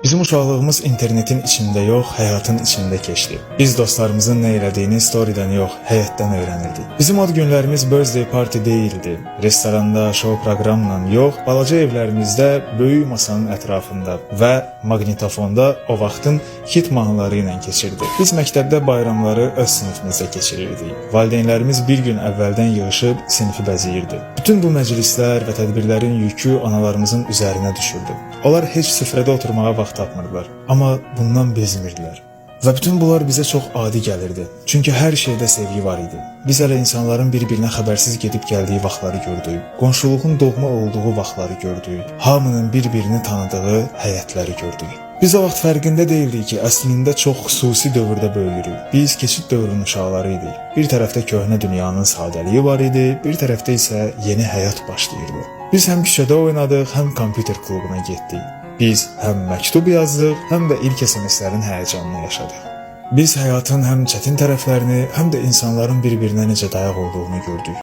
Bizim uşaqlığımız internetin içində yox, həyatın içində keçdi. Biz dostlarımızın nə elədiyini storydən yox, həyatdan öyrənirdik. Bizim ad günlərimiz birthday party deyildi. Restoranda, show proqramla yox, balaca evlərimizdə, böyük masanın ətrafında və maqnitofonda o vaxtın hit mahnıları ilə keçirdi. Biz məktəbdə bayramları öz sinifimizdə keçirirdik. Valideynlərimiz bir gün əvvəldən yığışıb sinifi bəzəyirdi. Bütün bu məclislər və tədbirlərin yükü analarımızın üzərinə düşürdü. Onlar heç süfrədə oturmağa vaxt tapmırdılar, amma bundan bezmirdilər. Və bütün bunlar bizə çox adi gəlirdi. Çünki hər şeydə sevgi var idi. Biz hələ insanların bir-birinə xəbərsiz gedib gəldiyi vaxtları gördük. Qonşuluğun doğma olduğu vaxtları gördük. Hamının bir-birini tanıdığı həyətləri gördük. Biz o vaxt fərqində değildik ki, əslində çox xüsusi dövrdə böyüyürük. Biz keçid dövrünün uşaqları idik. Bir tərəfdə köhnə dünyanın sadəliyi var idi, bir tərəfdə isə yeni həyat başlayırdı. Biz həm küçədə oynadıq, həm kompüter klubuna getdik. Biz həm məktub yazdıq, həm də ilk SMS-lərin həyəcanını yaşadıq. Biz həyatın həm çətin tərəflərini, həm də insanların bir-birinə necə dayaq olduğunu gördük.